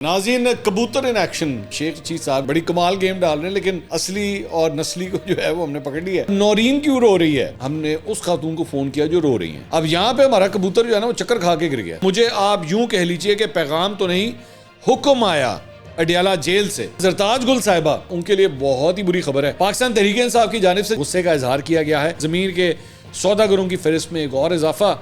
ناظرین کبوتر in action Sheikh Rashid صاحب بڑی کمال گیم ڈال رہے ہیں، لیکن اصلی اور نسلی کو جو ہے وہ ہم نے پکڑ لیا ہے۔ نورین کیوں رو رہی ہے؟ ہم نے اس خاتون کو فون کیا جو رو رہی ہیں۔ اب یہاں پہ ہمارا کبوتر جو ہے نا وہ چکر کھا کے گر گیا۔ مجھے آپ یوں کہہ لیجئے کہ پیغام تو نہیں، حکم آیا اڈیالہ جیل سے۔ زرتاج گل صاحبہ ان کے لیے بہت ہی بری خبر ہے۔ پاکستان تحریک انصاف کی جانب سے غصے کا اظہار کیا گیا ہے۔ زمین کے سوداگروں کی فہرست میں ایک اور اضافہ۔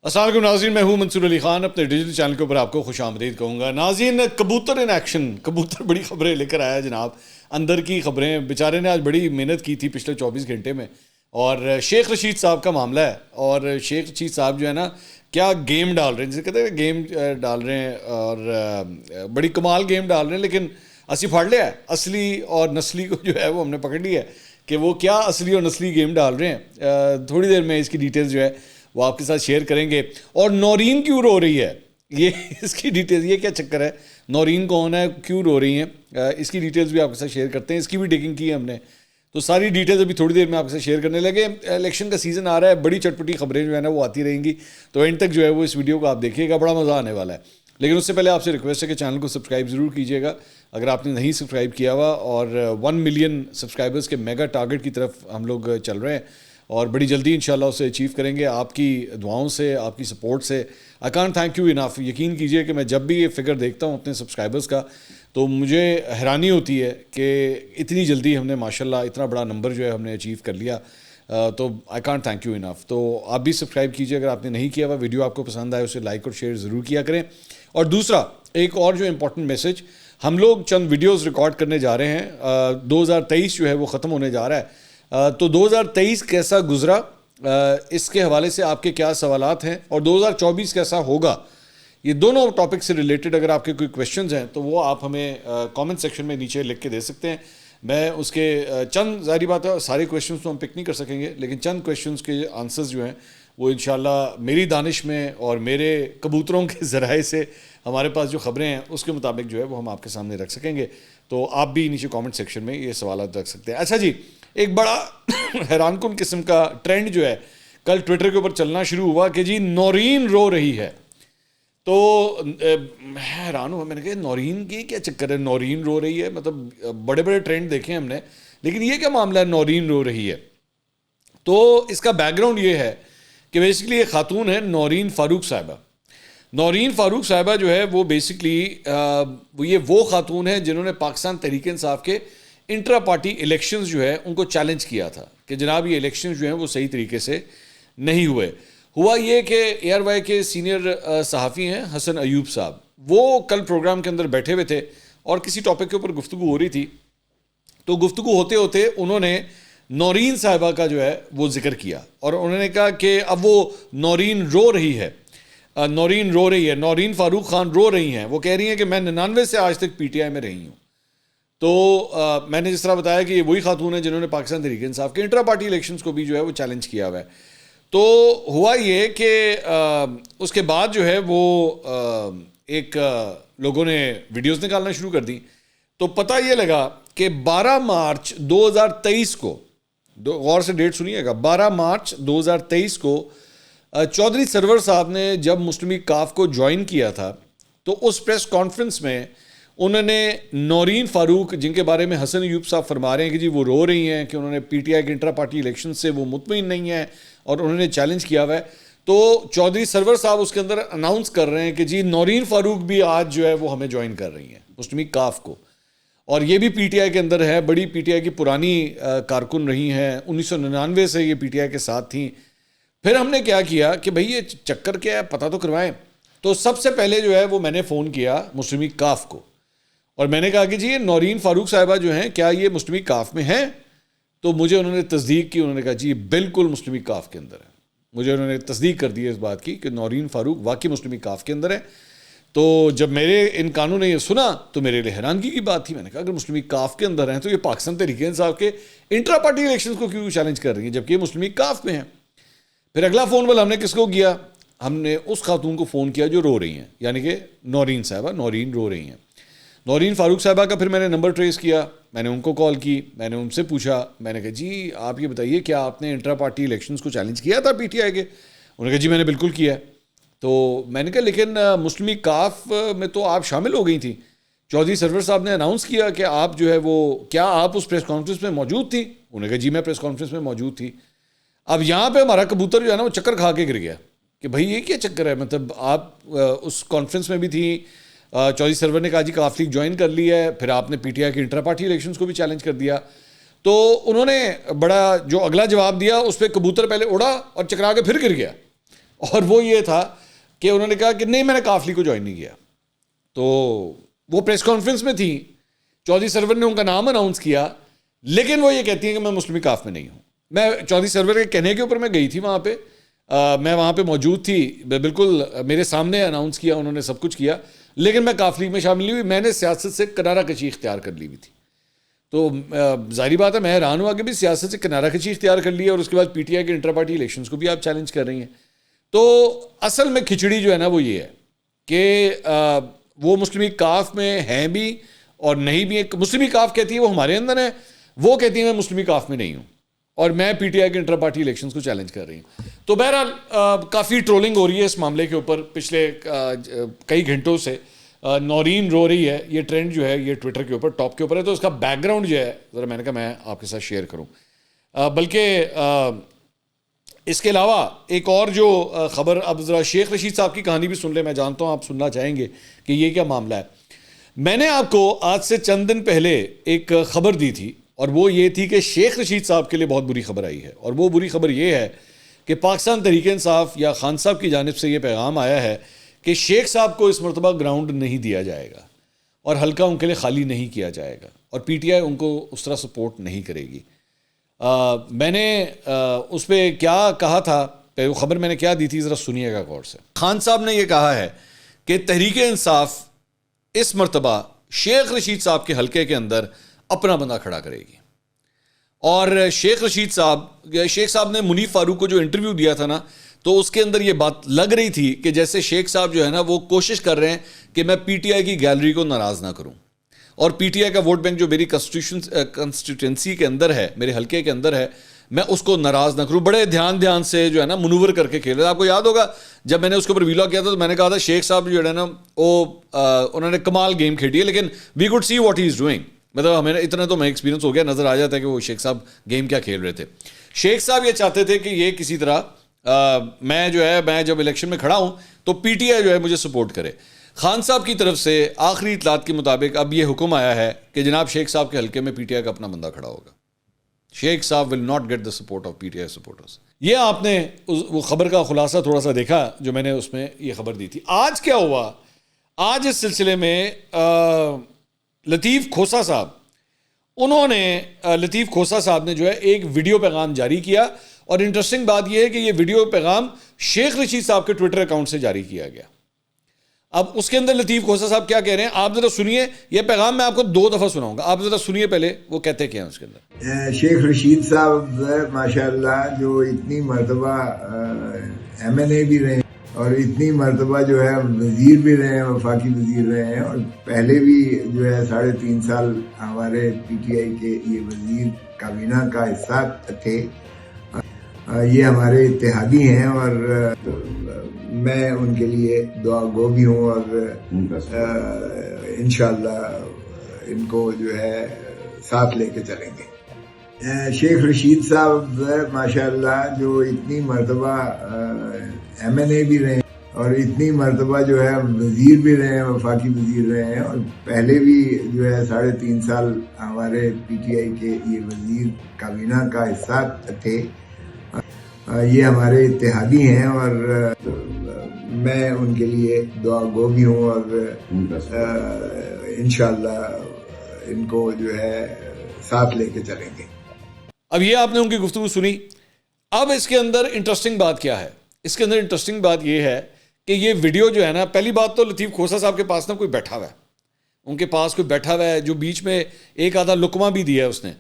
السلام علیکم ناظرین، میں ہوں منصور علی خان، اپنے ڈیجیٹل چینل کے اوپر آپ کو خوش آمدید کہوں گا۔ ناظرین کبوتر ان ایکشن، کبوتر بڑی خبریں لے کر آیا جناب، اندر کی خبریں۔ بیچارے نے آج بڑی محنت کی تھی پچھلے 24 گھنٹے میں، اور شیخ رشید صاحب کا معاملہ ہے۔ اور شیخ رشید صاحب جو ہے نا کیا گیم ڈال رہے ہیں، جسے کہتے ہیں گیم ڈال رہے ہیں، اور بڑی کمال گیم ڈال رہے ہیں، لیکن اسی پھاڑ لیا ہے۔ اصلی اور نسلی کو جو ہے وہ ہم نے پکڑ لیا ہے کہ وہ کیا اصلی اور نسلی گیم ڈال رہے ہیں۔ تھوڑی دیر میں اس کی ڈیٹیلز جو ہے وہ آپ کے ساتھ شیئر کریں گے۔ اور نورین کیوں رو رہی ہے، یہ اس کی ڈیٹیلز، یہ کیا چکر ہے، نورین کون ہے، کیوں رو رہی ہیں، اس کی ڈیٹیلز بھی آپ کے ساتھ شیئر کرتے ہیں۔ اس کی بھی ڈگنگ کی ہے ہم نے، تو ساری ڈیٹیلز ابھی تھوڑی دیر میں آپ کے ساتھ شیئر کرنے لگے۔ الیکشن کا سیزن آ رہا ہے، بڑی چٹپٹی خبریں جو ہے نا وہ آتی رہیں گی، تو اینڈ تک جو ہے وہ اس ویڈیو کو آپ دیکھیے گا، بڑا مزہ آنے والا ہے۔ لیکن اس سے پہلے آپ سے ریکویسٹ ہے کہ چینل کو سبسکرائب ضرور کیجیے گا اگر آپ نے نہیں سبسکرائب کیا ہوا، اور 1 ملین سبسکرائبرز کے میگا ٹارگٹ کی طرف ہم لوگ چل رہے ہیں، اور بڑی جلدی انشاءاللہ اسے اچیو کریں گے آپ کی دعاؤں سے، آپ کی سپورٹ سے۔ I can't thank you enough. یقین کیجئے کہ میں جب بھی یہ فگر دیکھتا ہوں اپنے سبسکرائبرز کا تو مجھے حیرانی ہوتی ہے کہ اتنی جلدی ہم نے ماشاءاللہ اتنا بڑا نمبر جو ہے ہم نے اچیو کر لیا، تو I can't thank you enough. تو آپ بھی سبسکرائب کیجئے اگر آپ نے نہیں کیا ہوا، ویڈیو آپ کو پسند آئے اسے لائک اور شیئر ضرور کیا کریں۔ اور دوسرا ایک اور جو امپورٹنٹ میسج، ہم لوگ چند ویڈیوز ریکارڈ کرنے جا رہے ہیں۔ 2023 جو ہے وہ ختم ہونے جا رہا ہے، تو 2023 کیسا گزرا، اس کے حوالے سے آپ کے کیا سوالات ہیں، اور 2024 کیسا ہوگا، یہ دونوں ٹاپک سے ریلیٹڈ اگر آپ کے کوئی کویشچنز ہیں تو وہ آپ ہمیں کامنٹ سیکشن میں نیچے لکھ کے دے سکتے ہیں۔ میں اس کے چند، ظاہری بات ہے سارے کویشچنز تو ہم پک نہیں کر سکیں گے، لیکن چند کویشچنز کے آنسرز جو ہیں وہ انشاءاللہ میری دانش میں اور میرے کبوتروں کے ذرائع سے ہمارے پاس جو خبریں ہیں اس کے مطابق جو ہے وہ ہم آپ کے سامنے رکھ سکیں گے۔ تو آپ بھی نیچے کامنٹ سیکشن میں یہ سوالات رکھ سکتے ہیں۔ اچھا جی، ایک بڑا حیران کن قسم کا ٹرینڈ جو ہے کل ٹویٹر کے اوپر چلنا شروع ہوا کہ جی نورین رو رہی ہے۔ تو میں حیران ہوا، میں نے کہا نورین کی کیا چکر ہے، نورین رو رہی ہے، مطلب بڑے بڑے ٹرینڈ دیکھے ہم نے، لیکن یہ کیا معاملہ ہے نورین رو رہی ہے۔ تو اس کا بیک گراؤنڈ یہ ہے کہ بیسکلی یہ خاتون ہے نورین فاروق صاحبہ۔ نورین فاروق صاحبہ جو ہے وہ بیسکلی وہ خاتون ہے جنہوں نے پاکستان تحریک انصاف کے انٹرا پارٹی الیکشنز جو ہے ان کو چیلنج کیا تھا کہ جناب یہ الیکشنز جو ہیں وہ صحیح طریقے سے نہیں ہوئے۔ ہوا یہ کہ اے آر وائی کے سینئر صحافی ہیں حسن ایوب صاحب، وہ کل پروگرام کے اندر بیٹھے ہوئے تھے اور کسی ٹاپک کے اوپر گفتگو ہو رہی تھی، تو گفتگو ہوتے ہوتے انہوں نے نورین صاحبہ کا جو ہے وہ ذکر کیا، اور انہوں نے کہا کہ اب وہ نورین رو رہی ہے، نورین رو رہی ہے، نورین فاروق خان رو رہی ہیں۔ وہ کہہ رہی ہیں کہ میں 99 سے آج تک پی ٹی آئی میں رہی ہوں۔ تو میں نے جس طرح بتایا کہ یہ وہی خاتون ہیں جنہوں نے پاکستان تحریک انصاف کے انٹرا پارٹی الیکشنز کو بھی جو ہے وہ چیلنج کیا ہوا ہے۔ تو ہوا یہ کہ اس کے بعد جو ہے وہ ایک لوگوں نے ویڈیوز نکالنا شروع کر دی، تو پتہ یہ لگا کہ 12 مارچ 2023 کو، غور سے ڈیٹ سنیے گا، 12 مارچ 2023 کو چودھری سرور صاحب نے جب مسلم لیگ کاف کو جوائن کیا تھا تو اس پریس کانفرنس میں انہوں نے نورین فاروق، جن کے بارے میں حسن ایوب صاحب فرما رہے ہیں کہ جی وہ رو رہی ہیں کہ انہوں نے پی ٹی آئی کے انٹرا پارٹی الیکشن سے وہ مطمئن نہیں ہیں اور انہوں نے چیلنج کیا ہوا ہے، تو چودھری سرور صاحب اس کے اندر اناؤنس کر رہے ہیں کہ جی نورین فاروق بھی آج جو ہے وہ ہمیں جوائن کر رہی ہیں مسلم لیگ کاف کو، اور یہ بھی پی ٹی آئی کے اندر ہے، بڑی پی ٹی آئی کی پرانی کارکن رہی ہیں، 1999 سے یہ پی ٹی آئی کے ساتھ تھیں۔ پھر ہم نے کیا کیا کہ بھئی یہ چکر کیا ہے، پتہ تو کروائیں۔ تو سب سے پہلے جو ہے وہ میں نے فون کیا مسلم لیگ کاف کو، اور میں نے کہا کہ جی یہ نورین فاروق صاحبہ جو ہیں کیا یہ مسلم لیگ کاف میں ہیں؟ تو مجھے انہوں نے تصدیق کی، انہوں نے کہا جی بالکل مسلم لیگ کاف کے اندر ہے۔ مجھے انہوں نے تصدیق کر دی اس بات کی کہ نورین فاروق واقعی مسلم لیگ کاف کے اندر ہے۔ تو جب میرے ان کانوں نے یہ سنا تو میرے لیے حیرانگی کی بات تھی، میں نے کہا اگر مسلم لیگ کاف کے اندر ہیں تو یہ پاکستان تحریک انصاف کے انٹرا پارٹی الیکشنز کو کیوں چیلنج کر رہی ہیں جبکہ یہ مسلم لیگ کاف میں ہیں۔ پھر اگلا فون کال ہم نے کس کو کیا؟ ہم نے اس خاتون کو فون کیا جو رو رہی ہیں، یعنی کہ نورین صاحبہ، نورین رو رہی ہیں، نورین فاروق صاحبہ کا۔ پھر میں نے نمبر ٹریس کیا، میں نے ان کو کال کی، میں نے ان سے پوچھا، میں نے کہا جی آپ یہ بتائیے کیا آپ نے انٹرا پارٹی الیکشنز کو چیلنج کیا تھا پی ٹی آئی کے؟ انہوں نے کہا جی میں نے بالکل کیا ہے۔ تو میں نے کہا لیکن مسلم لیگ کاف میں تو آپ شامل ہو گئی تھیں. چودھری سرور صاحب نے اناؤنس کیا کہ آپ جو ہے وہ کیا آپ اس پریس کانفرنس میں موجود تھیں؟ انہوں نے کہا جی میں پریس کانفرنس میں موجود تھی. اب یہاں پہ ہمارا کبوتر جو ہے نا وہ چکر کھا کے گر گیا کہ بھائی یہ کیا چکر ہے, مطلب آپ اس کانفرنس میں بھی تھیں, چودھری سرور نے کہا جی کاف لیگ جوائن کر لی ہے, پھر آپ نے پی ٹی آئی کے انٹرا پارٹی الیکشنز کو بھی چیلنج کر دیا. تو انہوں نے بڑا جو اگلا جواب دیا اس پہ کبوتر پہلے اڑا اور چکرا کے پھر گر گیا, اور وہ یہ تھا کہ انہوں نے کہا کہ نہیں میں نے کاف لیگ کو جوائن نہیں کیا. تو وہ پریس کانفرنس میں تھیں, چودھری سرور نے ان کا نام اناؤنس کیا, لیکن وہ یہ کہتی ہیں کہ میں مسلم لیگ کاف میں نہیں ہوں. میں چودھری سرور کے کہنے کے اوپر میں گئی تھی وہاں پہ, میں وہاں پہ موجود تھی, بالکل میرے سامنے اناؤنس کیا انہوں نے, سب کچھ کیا, لیکن میں کاف لیگ میں شامل نہیں ہوئی. میں نے سیاست سے کنارہ کشی اختیار کر لی ہوئی تھی. تو ظاہری بات ہے میں حیران ہوا کہ بھی سیاست سے کنارہ کشی اختیار کر لی ہے اور اس کے بعد پی ٹی آئی کے انٹر پارٹی الیکشنز کو بھی آپ چیلنج کر رہی ہیں. تو اصل میں کھچڑی جو ہے نا وہ یہ ہے کہ وہ مسلم لیگ کاف میں ہیں بھی اور نہیں بھی. مسلم لیگ کاف کہتی ہے وہ ہمارے اندر ہے, وہ کہتی ہے میں مسلم لیگ کاف میں نہیں ہوں, اور میں پی ٹی آئی کے انٹر پارٹی الیکشنز کو چیلنج کر رہی ہوں. تو بہرحال کافی ٹرولنگ ہو رہی ہے اس معاملے کے اوپر پچھلے کئی گھنٹوں سے. نورین رو رہی ہے, یہ ٹرینڈ جو ہے یہ ٹویٹر کے اوپر ٹاپ کے اوپر ہے, تو اس کا بیک گراؤنڈ جو ہے ذرا میں نے کہا میں آپ کے ساتھ شیئر کروں. بلکہ اس کے علاوہ ایک اور جو خبر, اب ذرا شیخ رشید صاحب کی کہانی بھی سن لیں, میں جانتا ہوں آپ سننا چاہیں گے کہ یہ کیا معاملہ ہے. میں نے آپ کو آج سے چند دن پہلے ایک خبر دی تھی, اور وہ یہ تھی کہ شیخ رشید صاحب کے لیے بہت بری خبر آئی ہے, اور وہ بری خبر یہ ہے کہ پاکستان تحریک انصاف یا خان صاحب کی جانب سے یہ پیغام آیا ہے کہ شیخ صاحب کو اس مرتبہ گراؤنڈ نہیں دیا جائے گا اور حلقہ ان کے لیے خالی نہیں کیا جائے گا, اور پی ٹی آئی ان کو اس طرح سپورٹ نہیں کرے گی. میں نے اس پہ کیا کہا تھا, وہ خبر میں نے کیا دی تھی, ذرا سنیے گا غور سے. خان صاحب نے یہ کہا ہے کہ تحریک انصاف اس مرتبہ شیخ رشید صاحب کے حلقے کے اندر اپنا بندہ کھڑا کرے گی. اور شیخ صاحب نے منیف فاروق کو جو انٹرویو دیا تھا نا, تو اس کے اندر یہ بات لگ رہی تھی کہ جیسے شیخ صاحب جو ہے نا وہ کوشش کر رہے ہیں کہ میں پی ٹی آئی کی گیلری کو ناراض نہ کروں, اور پی ٹی آئی کا ووٹ بینک جو میری کنسٹیٹوئنسی کے اندر ہے, میرے حلقے کے اندر ہے, میں اس کو ناراض نہ کروں. بڑے دھیان سے جو ہے نا منور کر کے کھیل رہے. آپ کو یاد ہوگا جب میں نے اس کے اوپر ویلاگ کیا تھا تو میں نے کہا تھا شیخ صاحب جو ہے نا وہ انہوں نے کمال گیم کھیلی ہے, لیکن we could see what he is doing. مطلب ہمیں اتنا تو میں ایکسپیرینس ہو گیا, نظر آ جاتا ہے کہ وہ شیخ صاحب گیم کیا کھیل رہے تھے. شیخ صاحب یہ چاہتے تھے کہ یہ کسی طرح میں جب الیکشن میں کھڑا ہوں تو پی ٹی آئی جو ہے مجھے سپورٹ کرے. خان صاحب کی طرف سے آخری اطلاعات کے مطابق اب یہ حکم آیا ہے کہ جناب شیخ صاحب کے حلقے میں پی ٹی آئی کا اپنا بندہ کھڑا ہوگا. شیخ صاحب will not get the support of P T I supporters. یہ آپ نے وہ خبر کا خلاصہ تھوڑا سا دیکھا جو میں نے اس میں یہ خبر دی تھی. آج کیا ہوا, آج اس سلسلے میں لطیف کھوسا صاحب نے جو ہے ایک ویڈیو پیغام جاری کیا, اور انٹرسٹنگ بات یہ ہے کہ یہ ویڈیو پیغام شیخ رشید صاحب کے ٹویٹر اکاؤنٹ سے جاری کیا گیا. اب اس کے اندر لطیف کھوسا صاحب کیا کہہ رہے ہیں آپ ذرا سنیے. یہ پیغام میں آپ کو 2 دفعہ سناؤں گا, آپ ذرا سنیے پہلے وہ کہتے کیا ہیں اس کے اندر. شیخ رشید صاحب ماشاء اللہ جو اتنی مرتبہ ایم این اے بھی رہے اور اتنی مرتبہ جو ہے وزیر بھی رہے ہیں, وفاقی وزیر رہے ہیں, اور پہلے بھی جو ہے 3.5 سال ہمارے پی ٹی آئی کے یہ وزیر کابینہ کا حصہ تھے. یہ ہمارے اتحادی ہیں اور میں ان کے لیے دعا گو بھی ہوں, اور انشاءاللہ ان کو جو ہے ساتھ لے کے چلیں گے. شیخ رشید صاحب ماشاء اللہ جو اتنی مرتبہ ایم این اے بھی رہے اور اتنی مرتبہ جو ہے وزیر بھی رہے ہیں, وفاقی وزیر رہے ہیں, اور پہلے بھی جو ہے 3.5 سال ہمارے پی ٹی آئی کے یہ وزیر کابینہ کا حصہ تھے. یہ ہمارے اتحادی ہیں اور میں ان کے لیے دعا گو بھی ہوں, اور انشاءاللہ ان کو جو ہے ساتھ لے کے چلیں گے. اب یہ آپ نے ان کی گفتگو سنی. اب اس کے اندر انٹرسٹنگ بات کیا ہے, اس کے اندر انٹرسٹنگ بات یہ ہے کہ یہ ویڈیو جو ہے نا, پہلی بات تو لطیف کھوسا صاحب کے پاس نا کوئی بیٹھا ہوا ہے, ان کے پاس کوئی بیٹھا ہوا ہے جو بیچ میں ایک آدھا لقمہ بھی دیا ہے اس نے.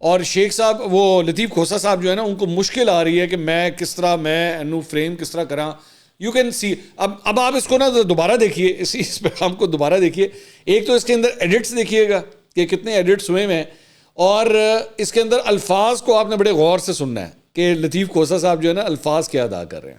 اور شیخ صاحب وہ لطیف کھوسا صاحب جو ہے نا ان کو مشکل آ رہی ہے کہ میں کس طرح انو فریم کس طرح کراں. یو کین سی اب آپ اس کو نا دوبارہ دیکھیے, اس پیغام کو دوبارہ دیکھیے. ایک تو اس کے اندر ایڈٹس دیکھیے گا کہ کتنے ایڈٹس ہوئے ہیں, اور اس کے اندر الفاظ کو آپ نے بڑے غور سے سننا ہے کہ لطیف کھوسا صاحب جو ہے نا الفاظ کیا ادا کر رہے ہیں.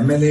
MNA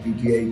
PTI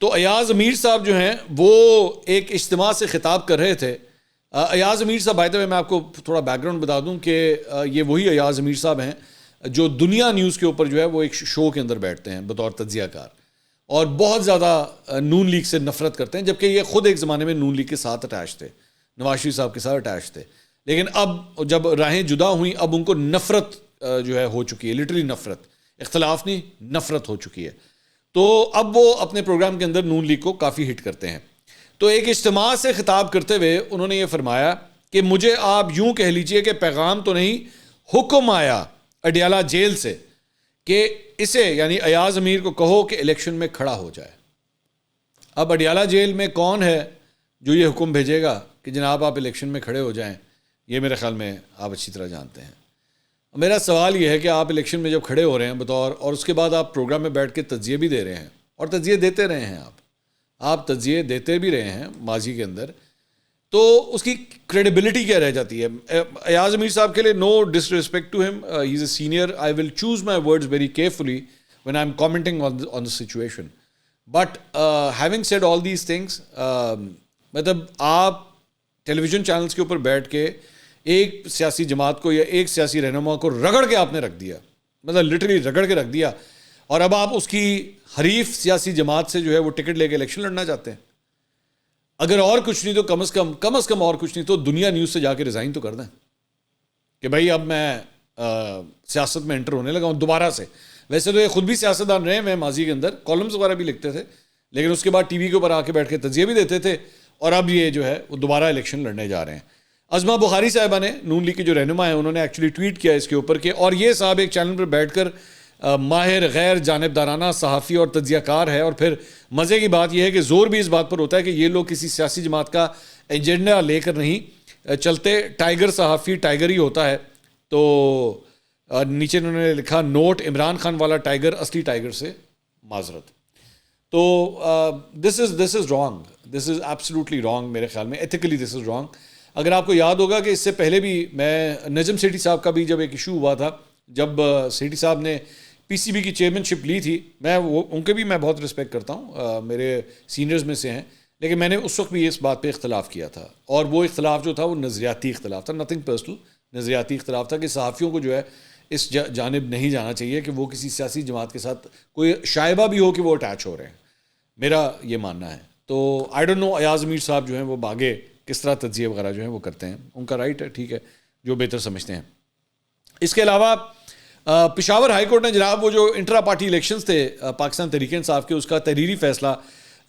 تو ایاز امیر صاحب جو ہیں وہ ایک اجتماع سے خطاب کر رہے تھے. ایاز امیر صاحب بائی دا وے میں آپ کو تھوڑا بیک گراؤنڈ بتا دوں کہ یہ وہی ایاز امیر صاحب ہیں جو دنیا نیوز کے اوپر جو ہے وہ ایک شو کے اندر بیٹھتے ہیں بطور تجزیہ کار, اور بہت زیادہ نون لیگ سے نفرت کرتے ہیں, جبکہ یہ خود ایک زمانے میں نون لیگ کے ساتھ اٹیچ تھے, نواز شریف صاحب کے ساتھ اٹیچ تھے, لیکن اب جب راہیں جدا ہوئیں اب ان کو نفرت جو ہے ہو چکی ہے, لٹرلی نفرت, اختلاف نہیں نفرت ہو چکی ہے. تو اب وہ اپنے پروگرام کے اندر نون لیگ کو کافی ہٹ کرتے ہیں. تو ایک اجتماع سے خطاب کرتے ہوئے انہوں نے یہ فرمایا کہ مجھے آپ یوں کہہ لیجئے کہ پیغام تو نہیں, حکم آیا اڈیالہ جیل سے کہ اسے یعنی ایاز امیر کو کہو کہ الیکشن میں کھڑا ہو جائے. اب اڈیالہ جیل میں کون ہے جو یہ حکم بھیجے گا کہ جناب آپ الیکشن میں کھڑے ہو جائیں؟ یہ میرے خیال میں آپ اچھی طرح جانتے ہیں. میرا سوال یہ ہے کہ آپ الیکشن میں جب کھڑے ہو رہے ہیں بطور, اور اس کے بعد آپ پروگرام میں بیٹھ کے تجزیے بھی دے رہے ہیں, اور تجزیے دیتے رہے ہیں, آپ تجزیے دیتے بھی رہے ہیں ماضی کے اندر, تو اس کی کریڈیبلٹی کیا رہ جاتی ہے؟ ایاز امیر صاحب کے لیے نو ڈس respect to him, he is a senior, I will choose my words very carefully when I'm commenting on the situation. But having said all these things, مطلب آپ ٹیلی ویژن چینلز کے اوپر بیٹھ کے ایک سیاسی جماعت کو یا ایک سیاسی رہنما کو رگڑ کے آپ نے رکھ دیا, مطلب لٹرلی رگڑ کے رکھ دیا, اور اب آپ اس کی حریف سیاسی جماعت سے جو ہے وہ ٹکٹ لے کے الیکشن لڑنا چاہتے ہیں. اگر اور کچھ نہیں تو کم از کم اور کچھ نہیں تو دنیا نیوز سے جا کے ریزائن تو کر دیں کہ بھائی اب میں سیاست میں انٹر ہونے لگا ہوں دوبارہ سے. ویسے تو یہ خود بھی سیاستدان رہے ہیں ماضی کے اندر, کالمز وغیرہ بھی لکھتے تھے, لیکن اس کے بعد ٹی وی کے اوپر آ کے بیٹھ کے تجزیے بھی دیتے تھے, اور اب یہ جو ہے وہ دوبارہ الیکشن لڑنے جا رہے ہیں. ازما بخاری صاحبہ نے, نون لیگ کے جو رہنما ہیں, انہوں نے ایکچولی ٹویٹ کیا اس کے اوپر کہ, اور یہ صاحب ایک چینل پر بیٹھ کر ماہر غیر جانبدارانہ صحافی اور تجزیہ کار ہے, اور پھر مزے کی بات یہ ہے کہ زور بھی اس بات پر ہوتا ہے کہ یہ لوگ کسی سیاسی جماعت کا ایجنڈا لے کر نہیں چلتے, ٹائیگر صحافی ٹائیگر ہی ہوتا ہے. تو نیچے انہوں نے لکھا نوٹ, عمران خان والا ٹائیگر اصلی ٹائیگر سے معذرت. تو this is wrong, this is absolutely wrong میرے خیال میں, ایتھیکلی دس از رانگ. اگر آپ کو یاد ہوگا کہ اس سے پہلے بھی میں نجم سیٹھی صاحب کا بھی جب ایک ایشو ہوا تھا, جب سیٹھی صاحب نے پی سی بی کی چیئرمین شپ لی تھی, میں ان کے بھی میں بہت رسپیکٹ کرتا ہوں, میرے سینئرز میں سے ہیں, لیکن میں نے اس وقت بھی اس بات پہ اختلاف کیا تھا, اور وہ اختلاف جو تھا وہ نظریاتی اختلاف تھا, نتھنگ پرسنل, نظریاتی اختلاف تھا کہ صحافیوں کو جو ہے اس جانب نہیں جانا چاہیے کہ وہ کسی سیاسی جماعت کے ساتھ کوئی شائبہ بھی ہو کہ وہ اٹیچ ہو رہے ہیں, میرا یہ ماننا ہے. تو I don't know Ayaz Amir صاحب جو ہیں وہ آگے کس طرح تجزیے وغیرہ جو ہیں وہ کرتے ہیں, ان کا رائٹ ہے, ٹھیک ہے, جو بہتر سمجھتے ہیں. اس کے علاوہ پشاور ہائی کورٹ نے جناب وہ جو انٹرا پارٹی الیکشنز تھے پاکستان تحریک انصاف کے, اس کا تحریری فیصلہ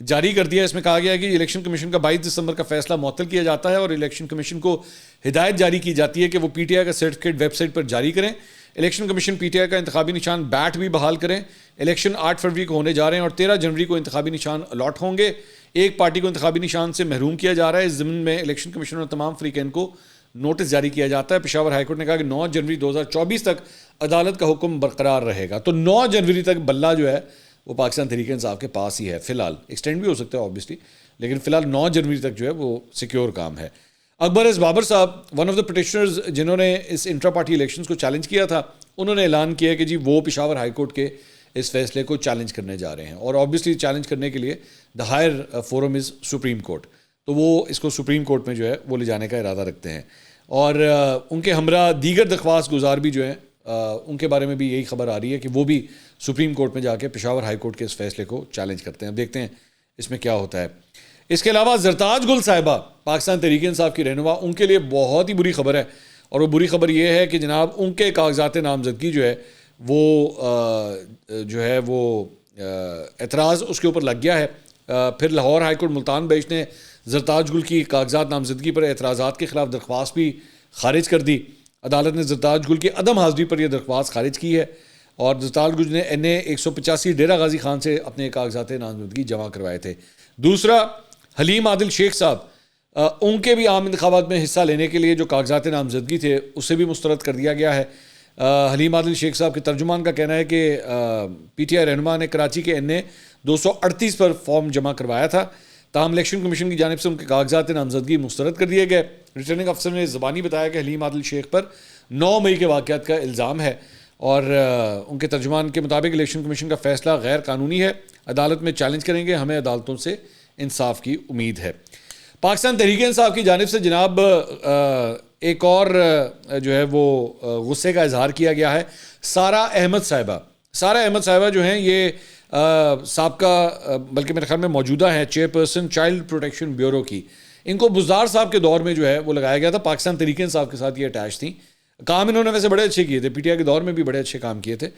جاری کر دیا. اس میں کہا گیا ہے کہ الیکشن کمیشن کا 22 دسمبر کا فیصلہ معطل کیا جاتا ہے, اور الیکشن کمیشن کو ہدایت جاری کی جاتی ہے کہ وہ پی ٹی آئی کا سرٹیفکیٹ ویب سائٹ پر جاری کریں. الیکشن کمیشن پی ٹی آئی کا انتخابی نشان بیٹ بھی بحال کریں. الیکشن 8 فروری کو ہونے جا رہے ہیں, اور 13 جنوری کو انتخابی نشان الاٹ ہوں گے. ایک پارٹی کو انتخابی نشان سے محروم کیا جا رہا ہے. اس ضمن میں الیکشن کمیشن اور تمام فریقین کو نوٹس جاری کیا جاتا ہے. پشاور ہائی کورٹ نے کہا کہ 9 جنوری 2024 تک عدالت کا حکم برقرار رہے گا. تو 9 جنوری تک بلہ جو ہے وہ پاکستان تحریک انصاف کے پاس ہی ہے فی الحال, ایکسٹینڈ بھی ہو سکتا ہے آبویسلی, لیکن فی الحال 9 جنوری تک جو ہے وہ سیکیور کام ہے. اکبر ایس بابر صاحب, ون آف دا پٹیشنرز جنہوں نے اس انٹرا پارٹی الیکشنز کو چیلنج کیا تھا, انہوں نے اعلان کیا کہ جی وہ پشاور ہائی کورٹ کے اس فیصلے کو چیلنج کرنے جا رہے ہیں, اور آبویسلی چیلنج کرنے کے لیے the higher forum is supreme court, تو وہ اس کو سپریم کورٹ میں جو ہے وہ لے جانے کا ارادہ رکھتے ہیں. اور ان کے ہمراہ دیگر درخواست گزار بھی جو ہیں ان کے بارے میں بھی یہی خبر آ رہی ہے کہ وہ بھی سپریم کورٹ میں جا کے پشاور ہائی کورٹ کے اس فیصلے کو چیلنج کرتے ہیں. دیکھتے ہیں اس میں کیا ہوتا ہے. اس کے علاوہ زرتاج گل صاحبہ پاکستان تحریک انصاف کی رہنما, ان کے لیے بہت ہی بری خبر ہے, اور وہ بری خبر یہ ہے کہ جناب ان کے کاغذات نامزدگی جو ہے وہ اعتراض اس کے اوپر لگ گیا ہے. پھر لاہور ہائی کورٹ ملتان بیچ نے زرتاج گل کی کاغذات نامزدگی پر اعتراضات کے خلاف درخواست بھی خارج کر دی. عدالت نے زرتاج گل کی عدم حاضری پر یہ درخواست خارج کی ہے, اور زرتاج گل نے NA 185 ڈیرہ غازی خان سے اپنے کاغذات نامزدگی جمع کروائے تھے. دوسرا حلیم عادل شیخ صاحب, ان کے بھی عام انتخابات میں حصہ لینے کے لیے جو کاغذات نامزدگی تھے اسے بھی مسترد کر دیا گیا ہے. حلیم عادل شیخ صاحب کے ترجمان کا کہنا ہے کہ پی ٹی آئی رہنما نے کراچی کے NA 238 پر فارم جمع کروایا تھا, تاہم الیکشن کمیشن کی جانب سے ان کے کاغذات نامزدگی مسترد کر دیے گئے. ریٹرننگ افسر نے زبانی بتایا کہ حلیم عادل شیخ پر 9 مئی کے واقعات کا الزام ہے, اور ان کے ترجمان کے مطابق الیکشن کمیشن کا فیصلہ غیر قانونی ہے، عدالت میں چیلنج کریں گے، ہمیں عدالتوں سے انصاف کی امید ہے۔ پاکستان تحریک انصاف کی جانب سے جناب ایک اور جو ہے وہ غصے کا اظہار کیا گیا ہے۔ سارہ احمد صاحبہ جو ہیں یہ سابقہ بلکہ میرے خیال میں موجودہ ہیں چیئرپرسن چائلڈ پروٹیکشن بیورو کی، ان کو بزدار صاحب کے دور میں جو ہے وہ لگایا گیا تھا، پاکستان تحریک انصاف کے ساتھ یہ اٹیچ تھیں، کام انہوں نے ویسے بڑے اچھے کیے تھے، پی ٹی آئی کے دور میں بھی بڑے اچھے کام کیے تھے،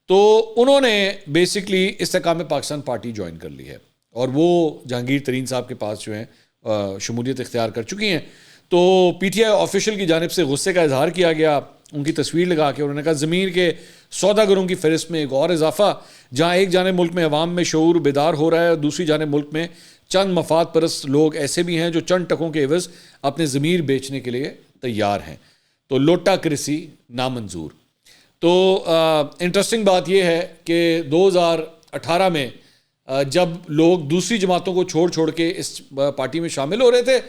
تو انہوں نے بیسکلی استحکام پاکستان پارٹی جوائن کر لی ہے اور وہ جہانگیر ترین صاحب کے پاس جو ہیں شمولیت اختیار کر چکی ہیں۔ تو پی ٹی آئی آفیشیل کی جانب سے غصے کا اظہار کیا گیا، ان کی تصویر لگا کے انہوں نے کہا زمین کے سوداگروں کی فہرست میں ایک اور اضافہ، جہاں ایک جانب ملک میں عوام میں شعور بیدار ہو رہا ہے اور دوسری جانب ملک میں چند مفاد پرست لوگ ایسے بھی ہیں جو چند ٹکوں کے عوض اپنے ضمیر بیچنے کے لیے تیار ہیں، تو لوٹا کرسی نامنظور۔ تو انٹرسٹنگ بات یہ ہے کہ 2018 میں جب لوگ دوسری جماعتوں کو چھوڑ کے اس پارٹی میں شامل ہو رہے تھے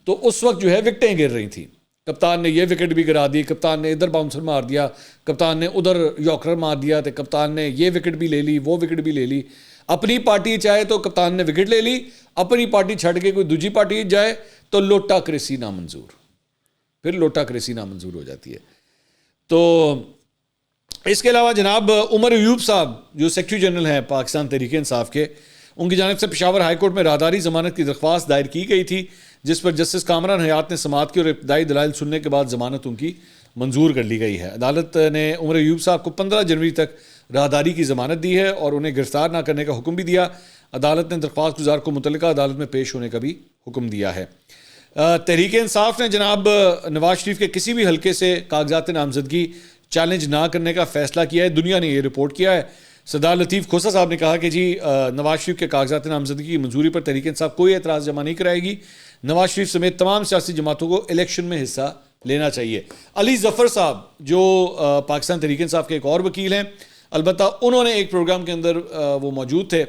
تو اس وقت جو ہے وکٹیں گر رہی تھیں، کپتان نے یہ وکٹ بھی گرا دی، کپتان نے ادھر باؤنسر مار دیا، کپتان نے ادھر یارکر مار دیا، تو کپتان نے یہ وکٹ بھی لے لی، وہ وکٹ بھی لے لی۔ اپنی پارٹی چاہے تو کپتان نے وکٹ لے لی، اپنی پارٹی چھڑ کے کوئی دوسری پارٹی جائے تو لوٹا کرسی نامنظور، پھر لوٹا کرسی نامنظور ہو جاتی ہے۔ تو اس کے علاوہ جناب عمر ایوب صاحب جو سیکرٹری جنرل ہیں پاکستان تحریک انصاف کے، ان کی جانب سے پشاور ہائی کورٹ میں راہداری ضمانت کی درخواست دائر کی گئی تھی، جس پر جسٹس کامران حیات نے سماعت کی اور ابتدائی دلائل سننے کے بعد ضمانت ان کی منظور کر لی گئی ہے۔ عدالت نے عمر ایوب صاحب کو 15 جنوری تک راہداری کی ضمانت دی ہے اور انہیں گرفتار نہ کرنے کا حکم بھی دیا۔ عدالت نے درخواست گزار کو متعلقہ عدالت میں پیش ہونے کا بھی حکم دیا ہے۔ تحریک انصاف نے جناب نواز شریف کے کسی بھی حلقے سے کاغذات نامزدگی چیلنج نہ کرنے کا فیصلہ کیا ہے، دنیا نے یہ رپورٹ کیا ہے۔ سردار لطیف کھوسہ صاحب نے کہا کہ جی نواز شریف کے کاغذات نامزدگی کی منظوری پر تحریک انصاف کوئی اعتراض جمع نہیں کرائے گی، نواز شریف سمیت تمام سیاسی جماعتوں کو الیکشن میں حصہ لینا چاہیے۔ علی ظفر صاحب جو پاکستان تحریک انصاف کے ایک اور وکیل ہیں، البتہ انہوں نے ایک پروگرام کے اندر وہ موجود تھے،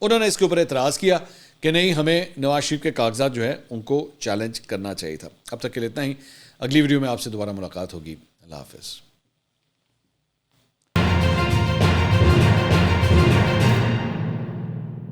انہوں نے اس کے اوپر اعتراض کیا کہ نہیں، ہمیں نواز شریف کے کاغذات جو ہے ان کو چیلنج کرنا چاہیے تھا۔ اب تک کے لیے اتنا ہی، اگلی ویڈیو میں آپ سے دوبارہ ملاقات ہوگی، اللہ حافظ۔